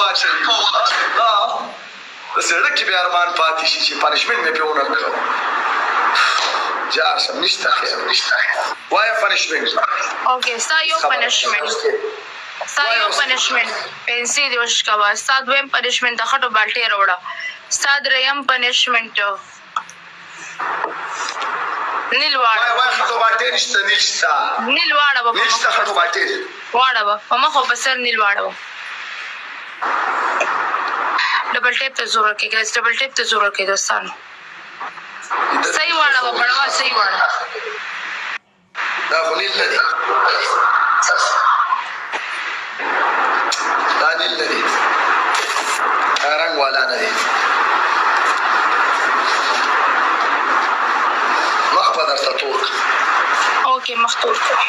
واچوي د سړک کې بیا ارمان پاتې شي چې پنشمنټ مې پې ونه کړ جار شم نشته خیر وایه پنشمنټ اوکې ستا یو پنشمنټ پنسي دې وشکوه ستا دویم پنشمنټ د خټو بالټۍ راوړه ستا دریم پنشمنټ نیل واړه وایه خټو بالټۍ نشته نیل واړه نشته خټو بالټۍ واړه په مخ او په سر نیل واړه ډبل ټیپ ته زور ورکړئ ګایز ډبل ټیپ ته زور ورکړئ دوستانو صحیح واړه بړوا صحیح واړه دا خو نیل نه دی دا نیل نه دی دا رنګ والا نه دی مخ به درته تور اوکې مخ تور کړه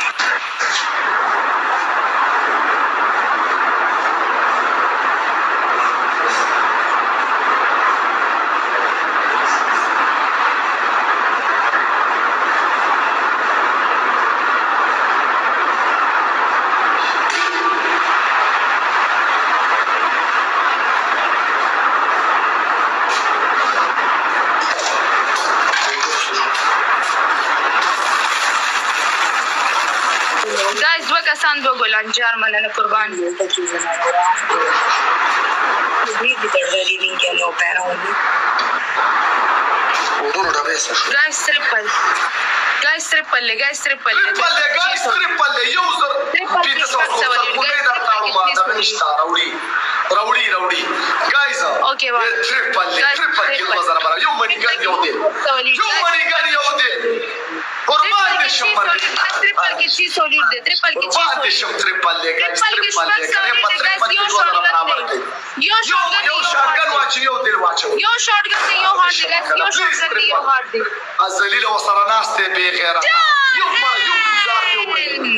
गाइस दो कसान दो गोलांजार मनन कुर्बान गाइस ट्रिपल راوړي गाइस اوکې وا ट्रिपल کې وزره برا یو منی ګان یو دی قربان دې شم ट्रिपल کې چی سولید دی ट्रिपल کې چی قربان دې شم ट्रिपल له गाइस یو شاټګن واچي یو دل واچو یو شاټګن یو هارد دی ازلیل وسره ناشته به غیرت یو گزار پیو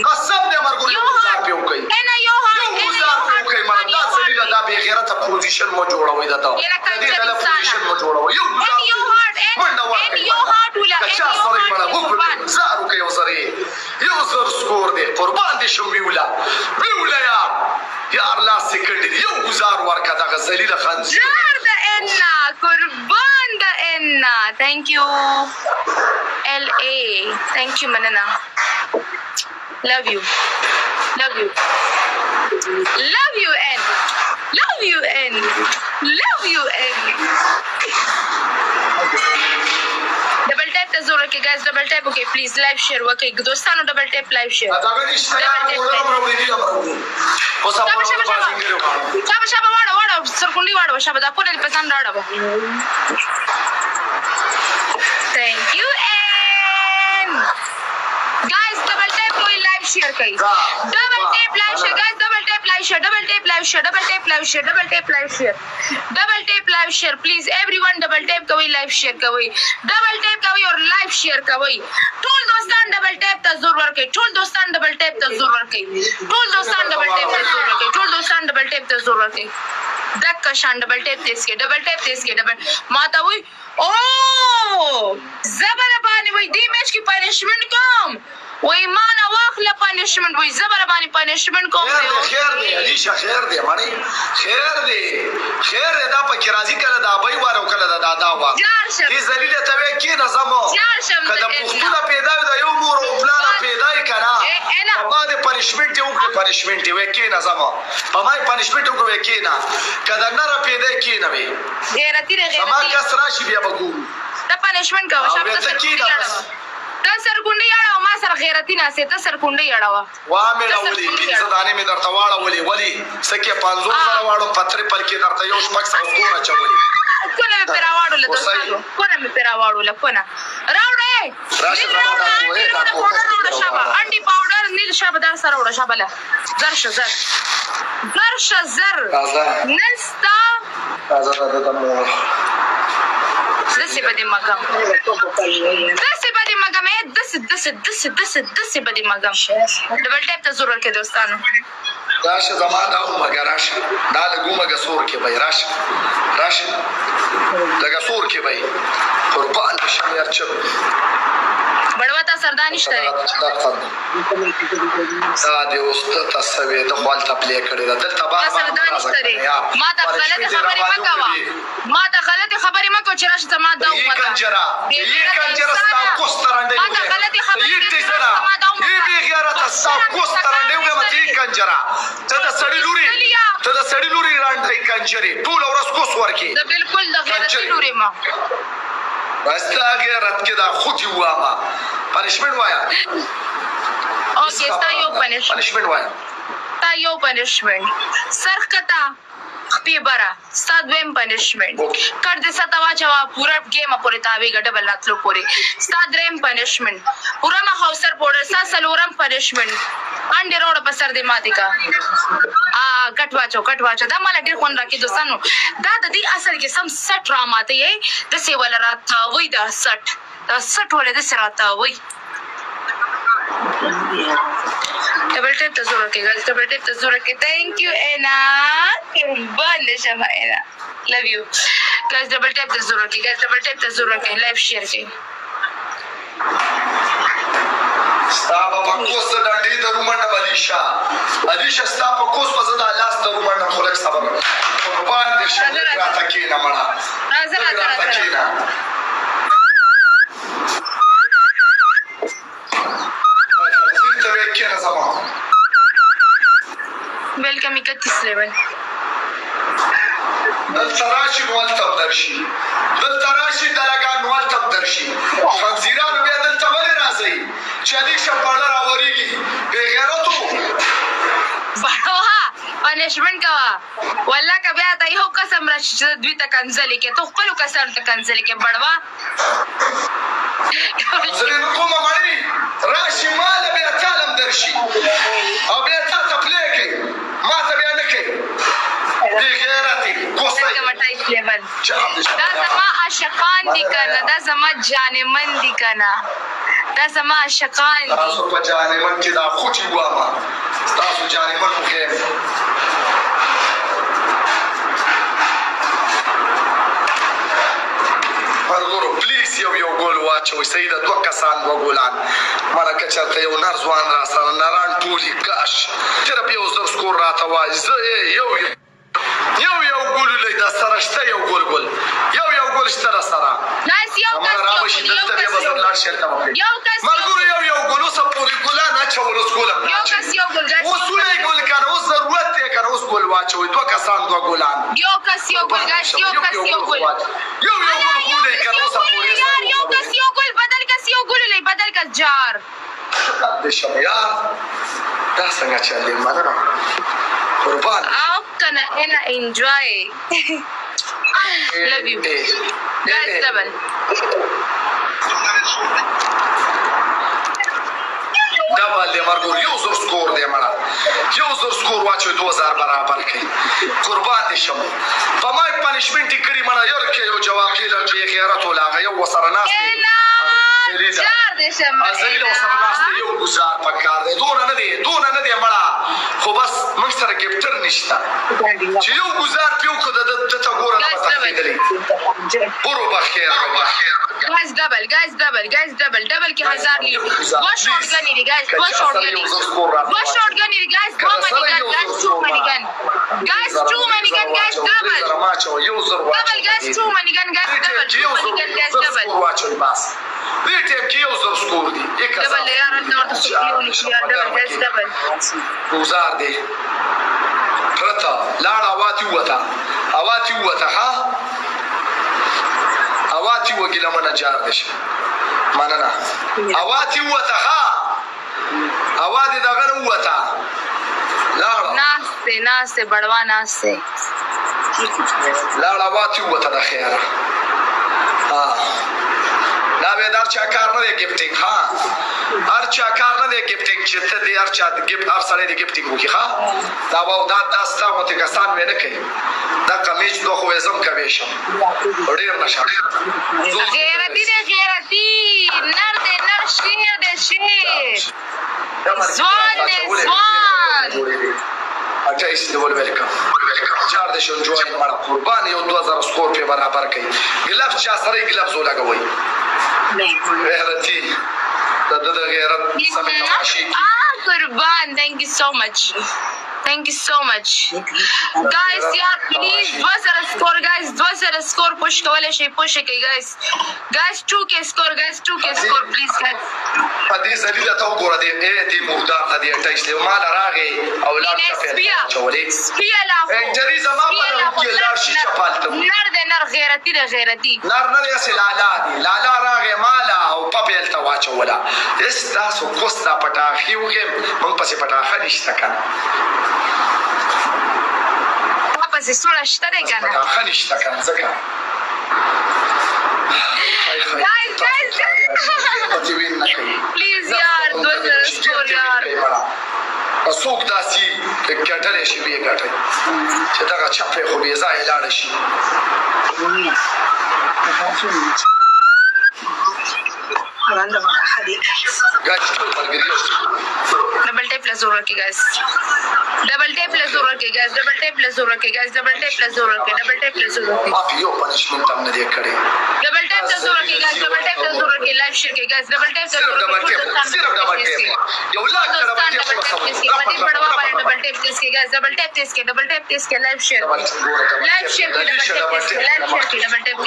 قسم دې مرګو یو گزار پیو کوي انا یو گزار پیو کوي مړه دا ازلیل دا به غیرت پوزیشن مو جوړوي دا ته دې ډول پوزیشن مو جوړوي یو گزار منډه ورکړي یو هارد ولا چا سره مړه وګورئ زارو کوي وسره یو زر سکور دې قربان دې شم ویولا یا الله سکند یو گزار ورکا دا غزلیل خنزیر زار دا انا قربان دا انا thank you LA thank you manana love you double tap ته زور وکړئ guys double tap وکړئ please live share وکړئ دوستانو double tap live share شابه واړه سرکونډي واړه شابه دا پونه پسند راړه thank you and guys double tap کوئی live share کړئ double tap live share guys double tap live share please everyone double tap کوئی live share کوئی double tap کوئی اور live share کوئی ټول دوستان double tap ته زور ورکړئ ټول دوستان double tap ته زور ورکړئ دک شان ډبل ټیپ تیز کې ډبل ماته وای او زبر باندې وای دی میچ کې پنیشمنت کوم وای ما نه واخله پنیشمنت وای زبر باندې پنیشمنت کوم خیر دی علیشا خیر دی مانی خیر دی دا پکې راځي کله دا بای واره کله دا دادا وا دې ذلیل ته وای کې نظم کله پښتون پیدا دا یو مور او پلان پیدا کړه په دې پنیشمنت یو وای کې نظم په ما پنیشمنت یو وای کې نه کله نه را پیدا کې نه وي غیرتی ما کس راشي بیا بګو دا پنیشمنت کوه شابه ته سرکونډي اړه ما سره غیرتی نه سي ته سرکونډي اړه وا مې راولي پینځه دانې مې درته واړه ولي سکه 500 سره واړو پترې پر کې درته یو شپږ سره سکور اچولي کونه مې پیرا واړو له دوستانو راوړې شابه انډي پاوډر نیل شابه دار سره وړه شابه له زر نستا دسي بدي مقام ډبل ټیپ ته ضرور کې دوستانو راشه زمانه او مګراشه دا لګومه غسور کې وای راشه لګه سور کې وای قربان شم یار چلو بڑوا تا سردانی شته دا دې اوس تاسوي د خپل تپلې کړې ده دلته با سردانی شته ما ته غلطه خبرې مکوا ما ته غلطه خبرې مکو چې راشه ما دا وکړه یې کنجرا ستا کوسترانډې ما ته غلطه خبرې یې به غیرت ستا کوسترانډې وګم ته کنجرا ته د سړی لوري راندې کنجري ټول ورځ کوس ورکی دا بالکل د غیرت لوري ما بس دا غیرت کې دا خوتي وامه پنشمنت وایا اوکې ستا یو پنشمنت وایا تا یو پنشمنت سرخ کتا خپې برا ستا دویم پنشمنت کړ دې ستا واچوا پورا گیم پورې تاویږه ډبل راتلو پورې ستا دریم پنشمنت پورا ما هاوسر پوډر ستا سلورم پنشمنت انډې روډ په سر دې ماتې کا کټ واچو دا مال ډېر خوند راکې دوستانو دا د دې اصل کې سم سټ را ماته یې د سی ول راته وای دا سټ ولې د سر راته وای ډبل ټیپ ته زور کې ګل ډبل ټیپ ته زور کې ثانک یو اینا باندې شمه اینا لو یو ګل ډبل ټیپ ته زور کې لایف شیر کې ستا په کوس د ډېر درومنه علیشا ستا په کوس په زدا لاس درومنه خلک صبر باندې شمه راته کې نه مړه راته کې نه वेलकम 31 लेवल دلتراشي نوالتب درشي دلګان نوالتب درشي خنزیرانو بیا دلته ولې راځي چې دې شپړه راوريږي بے غیرتو بڑوا پنشمنت کوا والله که بیا ته یو قسم راشي چې دوی ته کنځلې کې تو خپل کسان ته کنځلې کې بڑوا زري کومه مړی راشي مال بیا تعلم درشي او بیا تاسو پلی کوي ما ته بیا نه کوي بے غیرتي کوسه دا زما عاشقان دي کنه دا زما جانمن دي کنه دا زما عاشقان دي تاسو په جانمن کې دا خوشي وامه تاسو جانمن خو کې ورګورو پلیز یو ګول واچوي سیده دوه کسان وګولان مړه چرته یو نر ځوان را سره نران ټولي کاش تر بیا زر سکور راته وای زه یو ګول لې دا سره شته یو ګول شته سره ناس یو کس یو ګول سره پوری ګولان اچول ګولم یو ګول وسولې ګول کنه اوس ضرورت یې کنه اوس ګول واچوي دوه کسان دوه ګولان یو کس یو ګول بدل کس جار د شمیار دا څنګه چلې مننه قربان او کنه انا انجوy love you guys double دې مرګور یو زر سکور دی مړه واچو 2000 برابر کړي قربان دي شم په مای پنشمنت کړي مړه یو کې یو جواب کې له غیرت ولا یو وسره ناس جار دې شم ازلی وسره ناس یو گزار پکار دی دون نه دی مړه خو بس موږ سره ګپټر نشته چې یو گزار پیو کو د ته ګوره نه پاتېدلی پورو بخیر guys double کې 1000 لیټر دو شارټ غنی دی guys دو شارټ غنی دی guys دو مانی ګن guys two مانی ګن guys double guys two مانی ګن واچو بس دې ټیم کې یو زر سکور دی ډبل یار نو تاسو ډبل guys double گزار دی پرتا لاړه اواتی وته ها اواتی وګیله منه جار دشه مننه اواتی وته ها اوادي دغه وته لاړه ناس بڑوا ناس لاړه اواتی وته د خیره ها دا به در چا کار نه دی گیفټینګ ها هر چا کار نه دی گیفټینګ چې ته دې هر چا گیفټ هر سره دی گیفټینګ وکي ها دا و دا داستا مو ته کسان ونه کوي دا کمیج دوه خو زم کوي شم ډیر نشه غیرتی نر شیر زوان اچھا اس لیول ویلکم چار د شون جوړ مړه قربان یو 2000 سکور په برابر کړي ګلف چا سره ګلف زو لګوي غیرتی د غیرت سمې تماشې قربان thank you so much guys yaar please 2 score guys 2 score push کولای شي push کوي guys 2k score please guys دې زلیله ته وګوره دې دې مردار ته دې اټیچ له مال راغې اولاد ته چولې سپیلا انجری زما په کې لار شي چپالته نر غیرتی نر یې لالا دي لالا راغې مالا او پپیل ته واچولا اس تاسو کوستا پټاخي وګم مونږ پسې پټاخه نشته کنه پسې سوره شته ده کنه پټاخه نشته کنه ځکه please yaar 2 score yaar څوک داسې ګټلې شي وی ګټي چې دا چپه خو به ځای لاړ شي double tap plus over okay guys double tap plus over okay माफी यो पनिशमेंट हमने देख करे double tap plus over okay guys live share के guys double tap सिर्फ double tape यो ला double tape पति पड़वा वाले double tap के guys double tap के live share के double tap के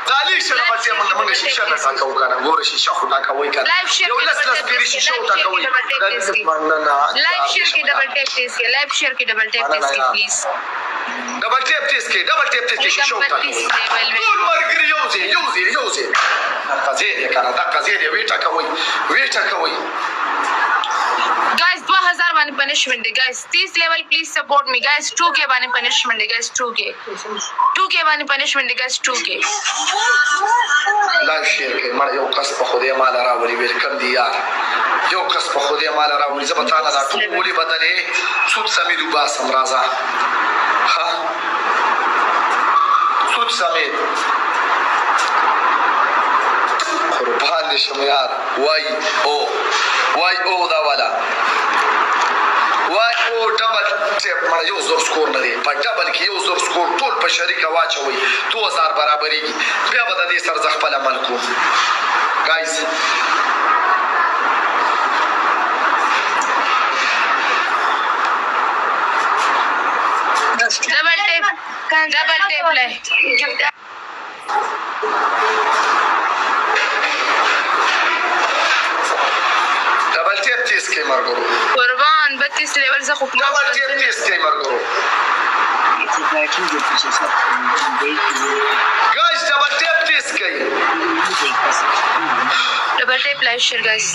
دالي شربت ته موږ شیشه نه تاکو کنه ګور شیشه خو تاکو وای کنه یو لس پیری شیشه تاکو وای live share के double tap के please double tap के شیشه تاکو ټول مرګري یوزي قضیه کنه دا قضیه ویټا کوي guys 2000 باندې punishment دی guys 30 level please support me guys 2k باندې punishment دی guys 2k باندې punishment دی guys 2k لایو شیر کې مړ یو کس په خوده مال راوړي ویلکم دی یار یو کس په خوده مال راوړي زبطانه دا ټولې بدلې سود سمې دوبا سم رازا ها سود سمې قربان شم یار وای او دا والا وای او ډبل ټیپ مړ یو زور سکور نه دی په ډبل کې یو زور سکور ټول په شریکه واچوي 2000 برابرېږي بیا به د دې سر ځ خپل عمل کوم ګایز double tap play double tap तेज के मरगरो قربان 32 लेवल से खूब डबल टेप तेज के मरगरो गाइस डबल टेप तेज के double tap live share guys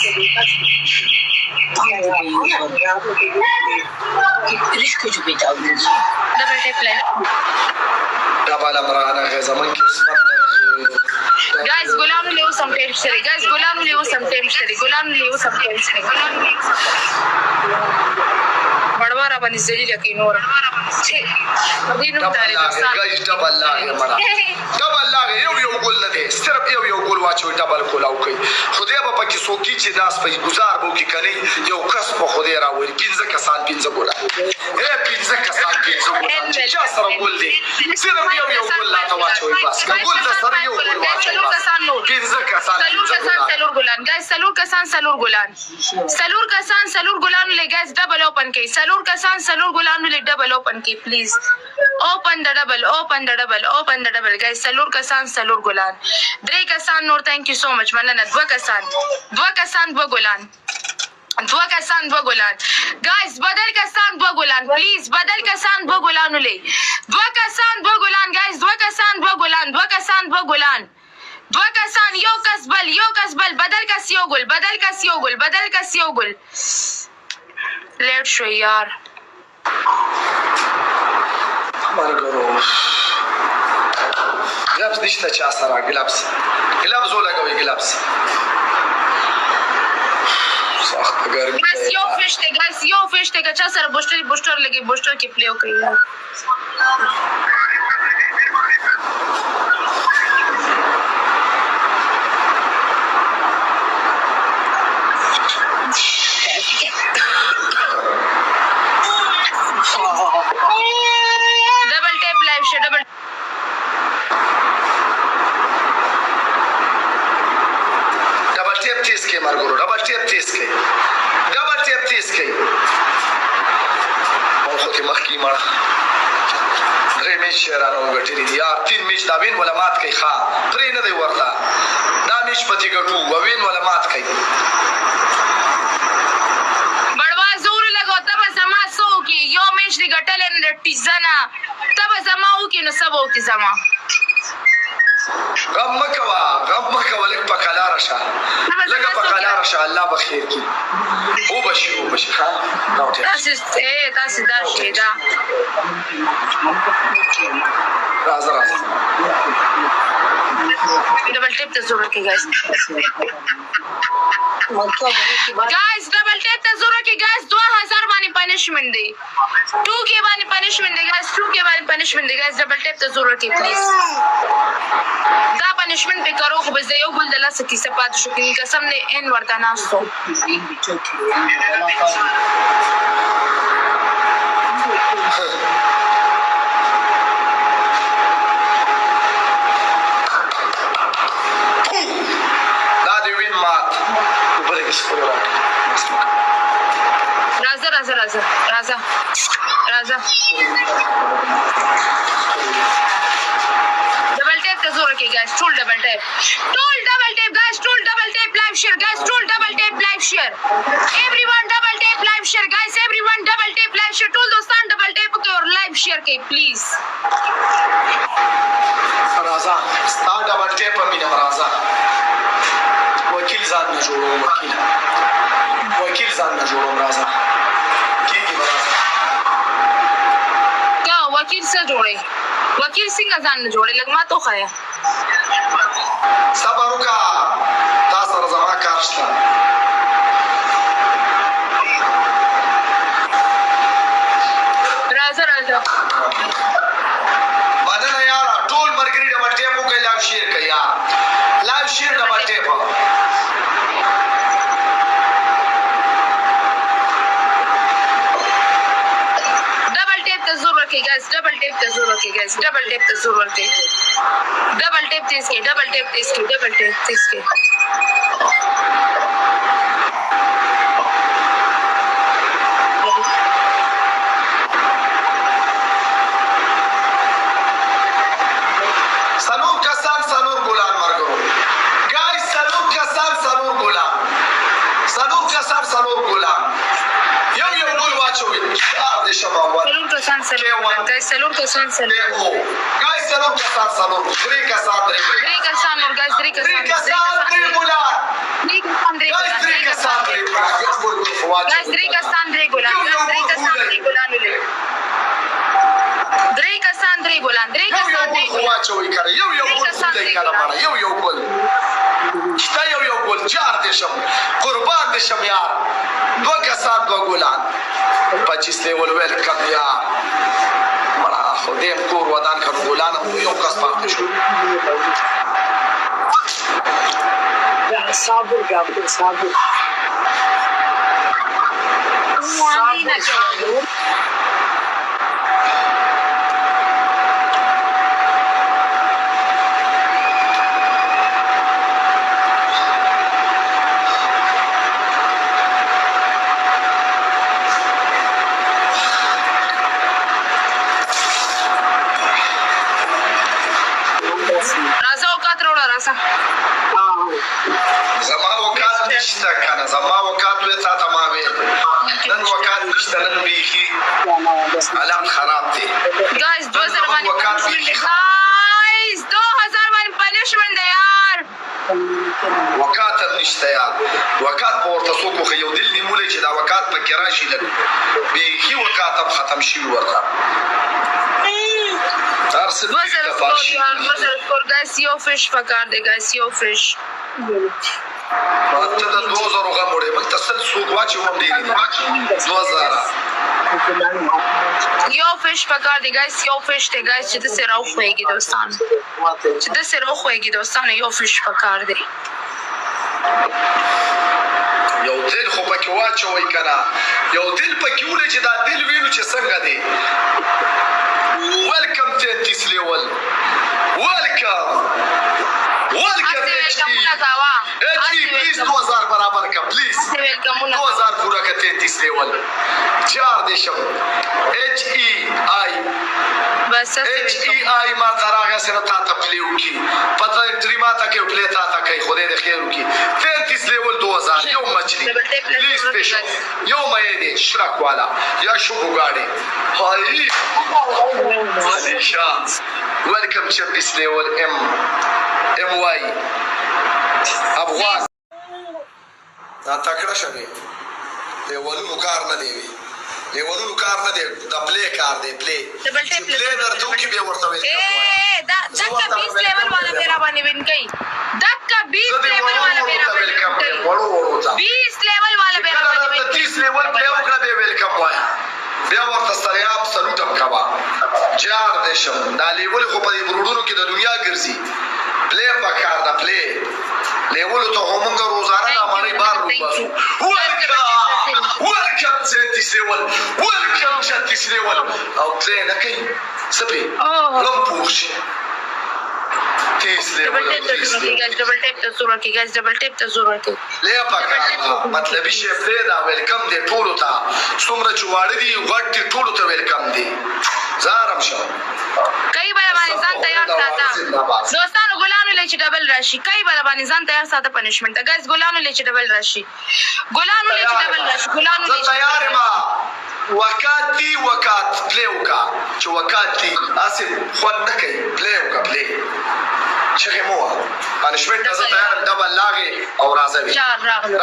double tap live double امرانا है zaman किस्मत guys गुलाम ले some time share guys गुलाम ले some time share बड़वारा बनी जली लकी नूर गाइस डबल लागे मरा डबल लागे یو ګول نه دی صرف یو ګول واچو ډبل کولاو کوي خدای په پکې سوکی چې داس په گزار بو کې کني یو کس په خدای راوړي 15 کسان 15 ګولا 15 کسان 15 ګولا چې سره ګول دی صرف یو ګول لا واچو بس ګول د سره یو ګول واچو 15 کسان سلور ګولان guys سلور ګولان لے guys ډبل اوپن کی سلور ګولان لے ډبل اوپن کی پلیز open the double guys سلور ګولان درې کسان نور thank you so much مننه دو کسان دو ګولان guys بدل کسان دو ګولان please بدل کسان دو ګولان لے دو کسان دو ګولان guys دو کسان دو ګولان یو کس بل بدل کس یو ګل لیټ شو یار مرګرو گلابس نشته چا سره گلابس ولګوي گلابس سخت ګرمي بس یو فشته چا سره بوستر لګي بوستر کې پلی وکړي डबल टेप تیز کوي ډبل ټیپ تیز کوي او خو کې مخکې مړه 3 میچ شیرانه وګټلي دي یار 3 میچ دا وین ولا مات کوي ښه پرې نه دی ورته دا میچ پتی ګټو وین ولا مات کوي بڑوا زور لګو ته به زما سو کې یو میچ دی ګټل نه ټیزنه ته به زما او کې نو سبو کې زما غم مکوا لږ په کلاره شه لږه په کلاره شه الله به خیر کړي وبشي ها تاسو دا شي دا راځه ډبل ټیپ ته ضرورت کې ګایز ډبل ټیپ ته ضرورت کې ګایز 2000 باندې پنیشمنت دی 2K باندې پنیشمنت دی ګایز 2K باندې پنیشمنت دی ګایز ډبل ټیپ ته ضرورت کې پلیز دا پنیشمنت به کرو خو به زه یو ګل د لاسه کیسه پاتې شو کې قسم نه ان ورته ناستو دا دی وین مات وبرګ سپور راځه double tap the zora ke guys tool double tap guys tool double tap live share guys tool double tap live share everyone double tap live share guys everyone double tap live share tool dostan double tap ke aur live share ke please raza sta double tap amina raza wakil zan na joro raza वकील से जोड़े वकील सिंह अजान ने जोड़े लगमा तो खाया صبر وکا تاسو زما کار شته راځه باندې یار ټول مرګري ډبل ټیپ کوي لایو شیر کوي یار لایو شیر ډبل ټیپ guys double tap the zoro ke guys double tap the zoro ke double tap this ke double tap this ke double tap this ke salur kasan salur gulan margo guys salur kasan salur gulan yo gol wachowi de shabawa salur kasan guys salur kasan guys salur kasan salur three kasan or guys three kasan guys gulan wachowi kare yo gol de kala mara yo gol شتا یو گل جار دشم قربان دشم یار 2 کسان 2 ګلان 25 لیول ویلکم یار مړه خو دې کور ودان کړو ګلان یو کس پاتې شو صابر زما وکات نشته کنه زما وکات وې تا ته ما وې نن وکات نشته نن بیخي حالات خراب دي guys 2000 باندې guys 2000 باندې پنیشمنت دی یار وکات نشته یار وکات په ورته څوک خو یو دل نیولې چې دا وکات په کې راشي لګ بیخي وکات ختم شي ورته guys yo fish pakar de guys yo fish ماته د 2000 غموړې بل تاسو سوق واچو هم دی 2000 yo fish pakar de guys yo fish de guys چې د سره خوېږي دوستان yo fish pakar de یو دل خو پکې واچوي کنه یو دل پکې ولې چې دا دل وینو چې څنګه دی welcome to this level welcome HP please 2000 برابر کا please 33 لیول 4 دیشم بس HEI ما تراغه سره تا ته پلیو کی پتہ انټری ما ته کې پلی تا ته کوي خدای دې خیر وکي 33 لیول 2000 یو مچلی پلیز سپیشل یو مې دې شرک والا یا شوګو گاډي هاي ماليشا ويلكم 26 لیول MY افغان دا تکړه شوی لیولونو کار نه دی لیولونو کار نه دی دا پلی کار دی پلی درته کې به ورته وي دکا 20 لیول والا میرا باندې وین کوي دکا 20 لیول والا میرا باندې وړو 20 لیول والا میرا باندې 30 لیول په یو کړه به ویلکم وایا بیا ورته ستریاب سلوټم کوا جار دیشم دا لیول خو په برودونو کې د دنیا ګرځي پلی پکار دا پلی لیول ته همغه روزانه د باندې بار روباسو ولکم 30 لیول ولکم 36 لیول او پلی نه کوي سپي لم پوښ 30 لیول ډبل ټیپ ته زور کې ګاز ډبل ټیپ ته زور کې لیا پکار مطلب شي پلی دا ویلکم دی ټولو ته څومره چواړه دي غټي ټولو ته ویلکم دی زارم شو کای بل باندې ځان تیار ساته دوستانو ګلانو لچ ډبل راشي کای بل باندې ځان تیار ساته پنیشمنت ګاز ګلانو لچ ډبل راشي ګلانو لچ ډبل راشي ګلانو لچ تیار ما وکاتی وکات پلیوکا چې وکاتی اسیم خو نه کوي پلیوکا پلی چې مو پنیشمنت زه تیار ډبل لاغي او راځوي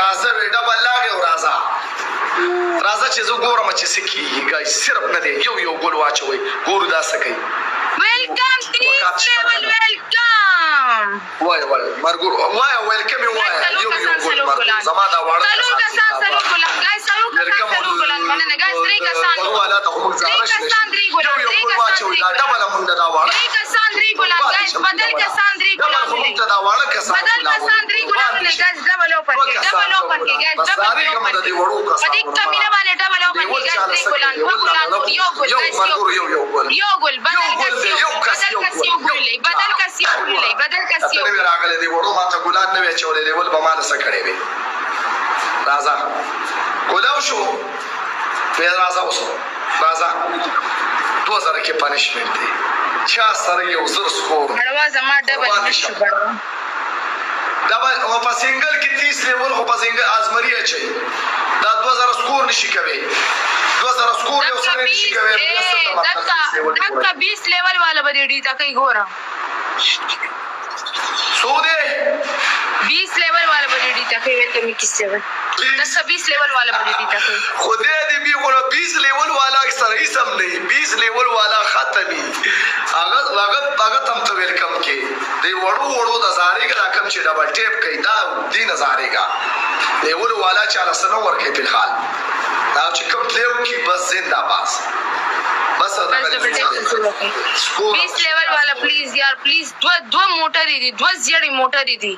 راځوي ډبل لاغي او راځه چې زه ګورم چې سکی ګای صرف نه دی یو ګول واچوي ګور دا سکی ویلکم ټیس لیول ویلکم وای مرګور وای ویلکم یو ګول زما دا واړه سلو ګلان ګای سلو ګلان مننه ګای درې کسان والا ته موږ زارش درې واچوي دا ډبل موږ دا واړه درې کسان درې ګلان ګای بدل کسان درې ګلان موږ دا واړه کسان بدل کسان درې ګلان ګای ډبل اوپن کې ګای ډبل اوپن کې کمینه باندې ډبل اوپن کې ګاز درې ګلان یو ګل یو ګل بدل کس یو راغله دی وړو ماته ګلان نه وچولې لیول به مال سره کړې وي راځه ګلاو شو په راځه اوسه راځه 2000 کې پنیشمنت دی چا سره یو زر سکور هړوا زما ډبل نشو بڑو ډبل او په سنگل کې 30 لیول خو په سنگل ازمری اچي دا 2000 سکور نشي کوي 2000 سکور یو سره نشي کوي دکا 20 لیول والا به ډی تا کوي ګورم سوده 20 لیول والا به ډی تا کوي ته می کیسه دکا 20 لیول والا به ډی تا کوي خدای دې بي غو 20 لیول والا اکثر هیڅ هم نه 20 لیول والا ختمي هغه تم ته ویلکم کې دی وړو د زارې کا کم چې ډبل ټیپ کوي دا دین زارې کا لیول والا چا رسنو ورکه په حال دا چې کوم پلیو کې بس زنده باز بس ډبل ټیپ 20 لیول والا پلیز یار پلیز دو موټر دي دو زیړې موټر دي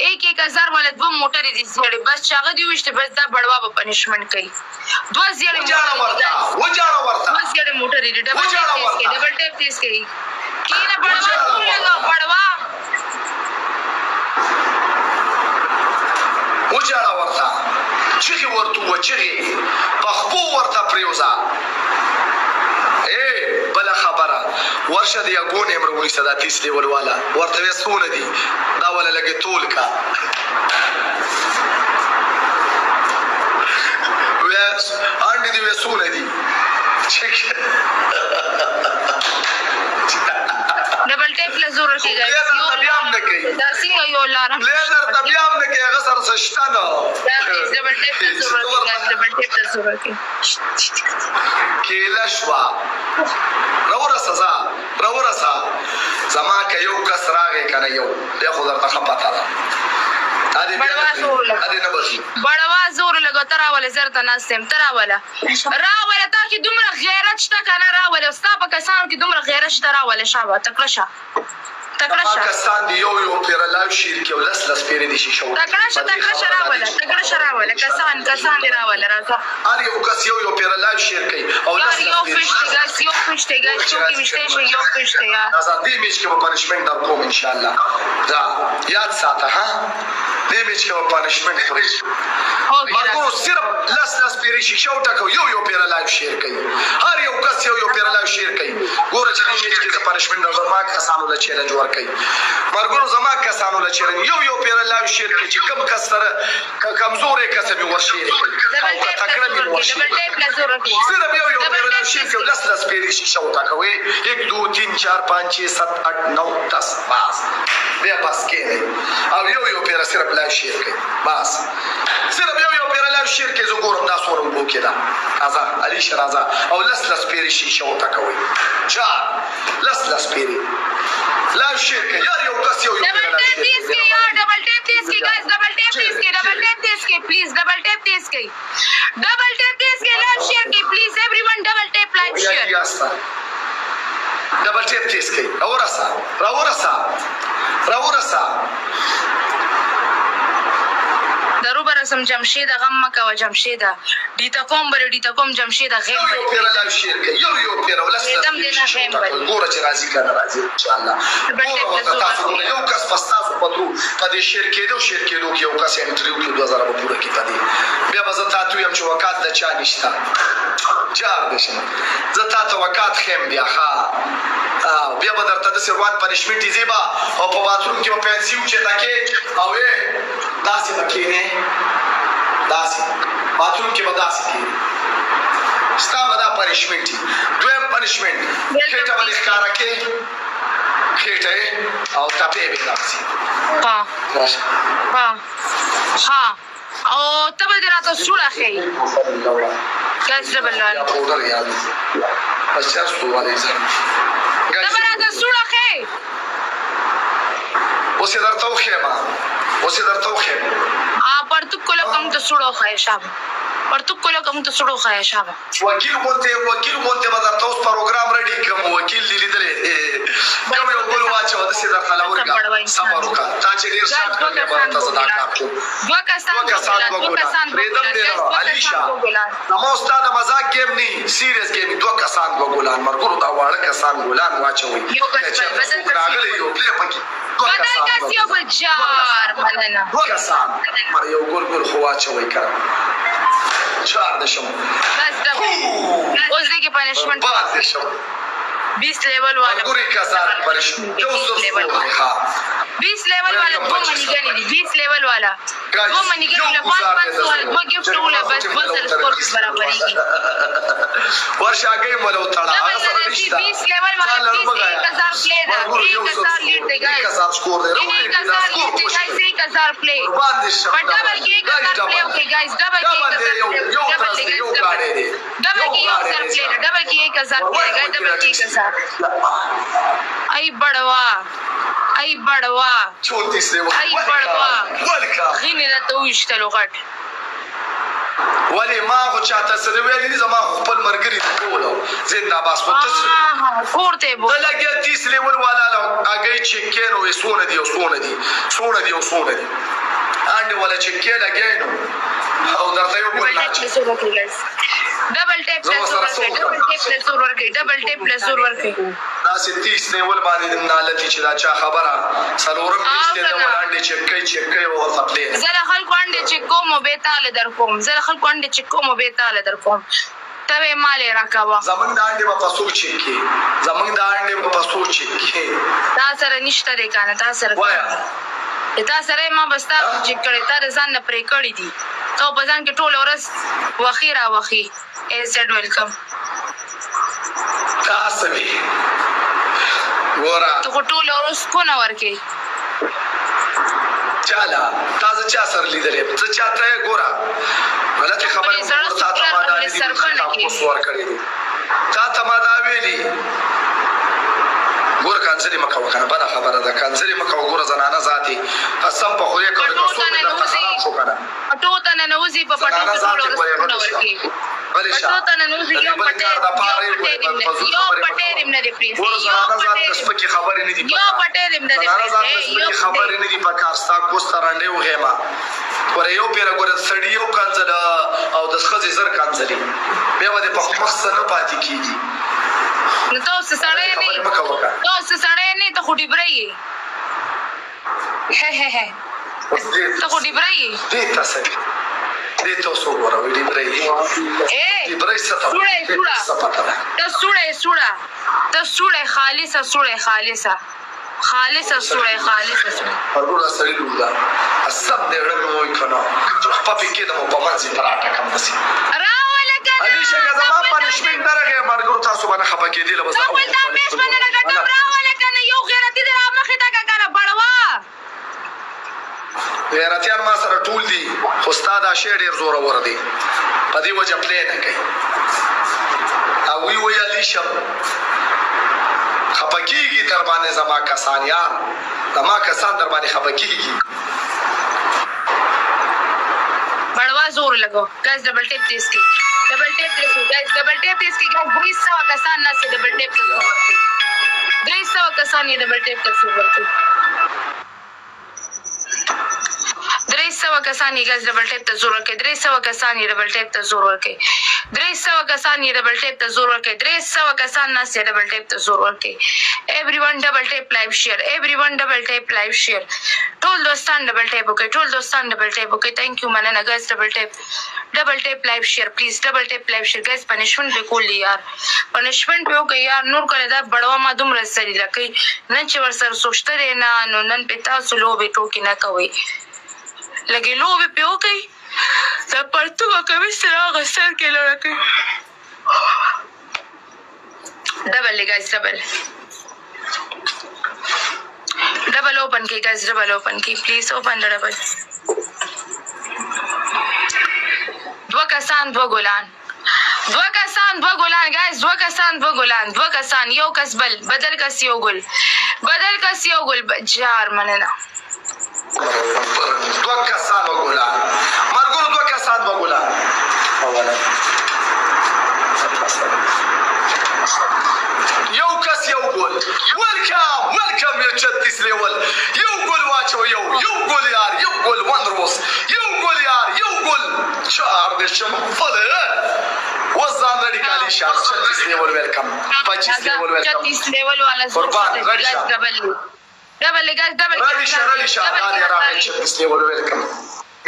1000 والا دو موټر دي زیړې بس چاغه دی وشته بس دا بڑوا په پنیشمنت کوي دو زیړې ورته دو زیړې موټر دي ډبل ټیپ تیز کوي کینه بڑوا وجاړه ورته چې ورته وچغي پخپو ورته پریوزا بل خبره ورشه دی اګون امرونی صدا 30 لیول والا ورته وسونه دي دا ولا لګي طول کا ویس انډي دی وسونه دي ډبل ټیپ له زور کې ګاز یو تبيام نه کوي دا څنګه یو لارم لیزر تبيام نه کوي هغه سره سشتانه ډبل ټیپ له زور کې ډبل ټیپ له زور کې کېلا شوا راورسا زما که یو کس راغی کنه یو بیا خو درته خپاته ده بڑوا زور لګو تراوله زرته ناستم تراوله راوله تا کې دومره غیرت شته کنه راوله ستا په کسانو کې دومره غیرت شته راوله شابه تکړه شه تکړه شه پاکستان دی یو پیر لایو شیر کې ولس پیری دي شو تکړه شه راوله کسان دی راوله راځه ار یو کس یو پیر لایو شیر کوي او لس یو فشته ګایس چوکي مشته شي یو فشته یا آزادی میچ کې په پنشمنت در کوم ان شاء الله دا یاد ساته ها دې میچ کې په پنشمنت خوري مرګو صرف لس پیری شي شو ټکو یو پیر لایو شیر کوي هر یو کس یو پیر لایو شیر کوي ګوره چې دې میچ کې د پنشمنت در ما کسانو له چیلنج ور کوي مرګو زما کسانو له چیلنج یو پیر لایو شیر کوي چې کم کس سره کمزورې کس به ورشي او تکړه می ورشي صرف یو پیر لایو شیر کوي لس پیری شي شو ټکوي 1 2 3 4 5 6 7 8 9 10 بس بیا بس کې او یو پیر صرف لایو شیر کوي بس صرف یو پیر لایو شیر کوي زه ګورم دا سورم بو کې دا ازا علي شرازا او لس پیری شي شو ټکوي چا لس پیری لایو شیر کوي یار یو کس یو پیر لایو شیر کوي ډبل ټیپ تیز کی گایز ډبل ټیپ تیز کی پلیز ډبل ټیپ تیز کی لایو شیر کی پلیز एवरीवन ډبل ټیپ لایو شیر ډبل ټیپ تیز کی راورسا دروبر رسم جمشید غم مکه و جمشید دیتا کوم جمشید غیم یو پیر لایو شیر کوي یو پیر ولس دم دینا غیم بل ګوره چې راځي کنه راځي ان شاء الله یو کس پستاسو پدرو پدې شیر کېدو کې یو کس انټریو کې 2000 په پوره کې پدې بیا به زه تاسو يم چې وکات د چا نشتا جار دشم زه تاسو وکات خیم بیا ها بیا به درته د سروان پنشمنت زیبا او په باتروم کې په پنسیو چې تکي او داسې تکي نه داسې باتروم کې به داسې کې ستا به دا پنشمنت دویم پنشمنت خېټه باندې ښکارا کې خېټه او ټاپې به داسې ها او تبه دې راته سوړه خې کاش ډبل لال پاوډر یاد پچاس سوالې ځم تبه راته سوړه خې اوسې درته وخېما پرتو کوله کوم ته سوړو خای شاب وکیل مونته بدر تاسو پروګرام ریډي کوم وکیل لیدلې یو بل واچو د سیدر خلاورګه صبر وکړه تا چې ډیر شات کړې ورته صداقت کو دوه کسان علي شاه نو استاد مزاق گیم نه سیریس گیم دوه کسان ګولان مرګورو دا واړه کسان ګولان واچوي چې راغلي یو پلی پکې بدل کس یو بجار مننه دوه کسان مر یو ګول خو واچوي کړه چار دشم بس دغه اوس دغه پنشمنت 20 لیول والا ګوري کسان پنشمنت 20 لیول ها 20 لیول والا دو منیګنی دي 20 لیول والا دو منیګنی له 500 والا دو گیفټ ولا بس بل سکور برابرېږي ورشا گیم ولا وتاړه سره نشته 20 لیول والا 1000 پلی دا 1000 لیډ دی ګایز 1000 سکور دی 1000 پلی ډبل کې 1000 پلی اوکے ګایز ډبل کې 1000 پلی ډبل کې 1000 پلی ډبل کې 1000 ای بڑوا 34 دی ولکا غینه ته وشتلو غټ ولی ما خو چاته سره ویلې دي زما خپل مرګري کولو زنده بس خو تاسو ورته بو دلګه 30 لیول والا اگې چکه نو سونه دي اند ولا چکه لګینو او درته یو ډبل ټیپ له زور ورکې دا 30 لیول باندې نالتی چې دا چا خبره سلورم نشته دا ولاندې چکه او خپلې زره خلک وانډې چې کوم به تعالی در کوم تبه مال راکاوه زمنګ دا انډه په پاسو چکه تا سره نشته دی کنه تا سره ما بستا چې کړه تا ځان نه پرې کړی دي تو په ځان کې ټول ورځ وخی ایزډ ویلکم تاسو به ګورا ته ټول ورځ کو نه ورکې چاله تاسو چا سره لیدلې څه چاته ګورا غلطه خبره ورته تا ما دا تاسو ور کړی تا ته ما دا ویلي ګور کانسلې مکه وکنه بده خبره ده کانسلې مکه وګوره زنانه ذاتي قسم په خوې کړو څو مې درته خراب شو کنه ټوته نه نوځي په پټو ورکی پټو ته نه نوځي یو پټېریم نه دی پلیز یو پټېریم کې خبرې نه دي یو پټې دې مده دې خبرې نه دي په کار ستا کوسته رانډې وغېما ور یو پیره ګور سړی یو کنځل او د خزې زر کنځلې بیا به په مخ نه پاتې کیږي نو تاسو سړی نه ته خو ډیبرې هه ته خو ډیبرې دې تاسو دې تاسو ورو ډیبرې ډیبرې څه ته سوړې خالصه ورګور سړی لودا سب دې رموي کنه پپې کې د په مازی پراټه کم دسي راوله کنه علي شګه زما پنشمنت درغه ورګور تاسو باندې خپه کې دي لبس ته ول دا مېش باندې راګټم راوله کنه یو غیرتی دې مخې ته کنه بړوا غیرتيان ما سره ټول دي خو استاد شه ډیر زوره ور دي په دې وجه پلی نه کوي او وی علي شم خپکیږي در باندې زما کسان یار زما کسان در باندې خپکیږي بڑوا زور لگو گائز ڈبل ٹیپ تیز کی گائز ڈبل ٹیپ تیز کی گائز 300 کسان نہ سے ڈبل ٹیپ کا سور کی 300 کسان یہ ڈبل ٹیپ کا سور کی 300 کسان یہ گائز ڈبل ٹیپ ته زور کی 300 کسان یہ ڈبل ټیپ ته زور ورکي 300 کسان یہ ډبل ټیپ ته زور ورکي 300 کسان نه سي ډبل ټیپ ته زور ورکي everyone ډبل ټیپ لایو شیر everyone ډبل ټیپ لایو شیر ټول دوستان ډبل ټیپ وکړي thank you مننه ګایز ډبل ټیپ لایو شیر پلیز ډبل ټیپ لایو شیر ګایز پنیشمنت به کولی یار پنیشمنت به وکړي یار نور کړه دا بڑوا ما دومره سری لکه نن چې ور سره سوچته نه نو نن پتا سلو به ټوکی نه کوي لګي لو به پیو کوي دا پرتو کوي سره غسر کې لړکه ډبل گایز ډبل اوپن کی گایز ډبل اوپن کی پلیز اوپن ډبل دو کسان دو ګلان گایز دو کسان یو کس بل بدل کس یو ګل جار مننه دو کسان وګولان مرګور دو کسان وګولان یو کس یو ګول ویلکم یو 36 لیول یو ګول واچو یو ګول یار یو ګول وندروس یو ګول یار یو ګول چار د شم فله وزان لري کالی شار 36 لیول ویلکم 25 لیول ویلکم 36 لیول والا قربان غړشا ډبل راځي 36 لیول ویلکم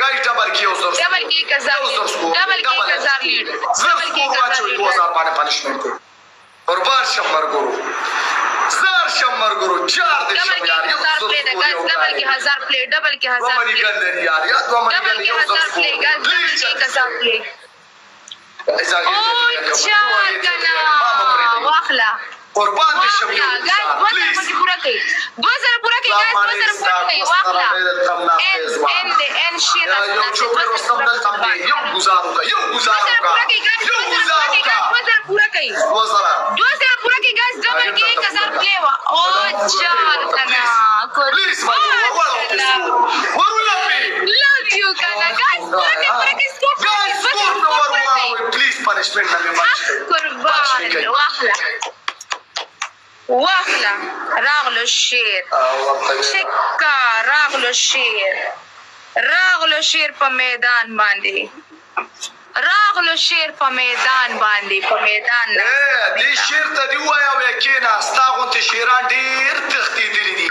گاي ډبل کې اوس ډبل کې کزار لیډ ډبل کې واچو 2000 باندې پنشمنت قربان شمرګورو چار دې شم یار یو ډبل کې 1000 پلیټ ډبل کې 1000 پلیټ یار یا دوه مری یو 1000 پلیټ او چار کنا واخلا قربان دې شم یو پلیز 2000 پورا کې واخلا ان شیر یو چوکر رسم دل تم دې یو گزارو کا 2000 پورا کې 2000 پورا کې گاز ډبل کې 1000 پلی وا او چار کنا پلیز love you کنا گاز پورا کې پلیز پنشمنت نه مچ قربان واخلا راغلو شیر چکا راغلو شیر په میدان باندې په میدان نه دې شیر ته دی وایا وکینا استاغونته شیران ډیر تختیدلی دي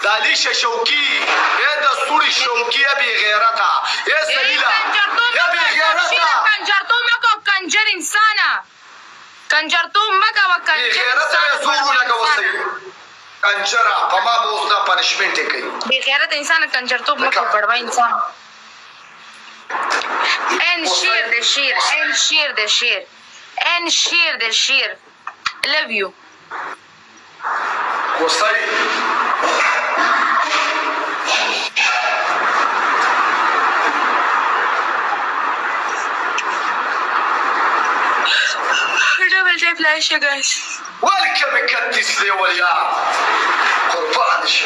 دالی شوکی د سوري شوکی به غیرتا سلیلا به غیرتا کنجر انسانا کنجرتو مګه وکنجر غیرتا زور لګه وسې کنجرا په ما به اوس دا پنشمنت کوي به غیرت انسان کنجرتو مګه بڑوا انسان ان شیر د شیر love you وسای double tape flash guys welcome كتس لي وليا قربان شي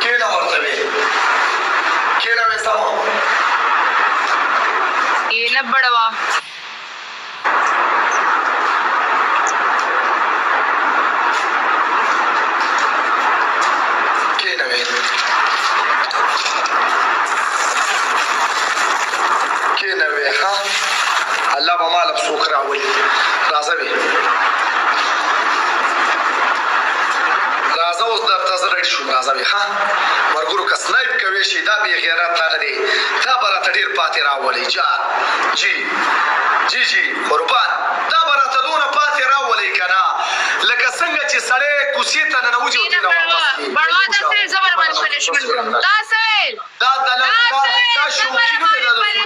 كده مرتبه كده وسامو ये न बड़वा راځه اوس درته زه ریډ شوم راځه ښه مرګورو که سنایپ کوې شي دا بې غیرت نه دی تا به راته ډېر پاتې راولئ جی قربان دا به راته دونه پاتې راولئ که نه لکه څنګه چې سړی کوڅې ته ننوځي او تېره واپس کړي بړوا داسې زه به باندې پنشمنټ کوم دا شوقینو دی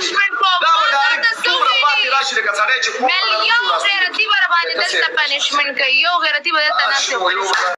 دا به ډایرکټ دومره پاتې راشي لکه سړی چې یو غیرتي به باندې دلته پنشمنټ کوي یو غیرتي به دلته ناست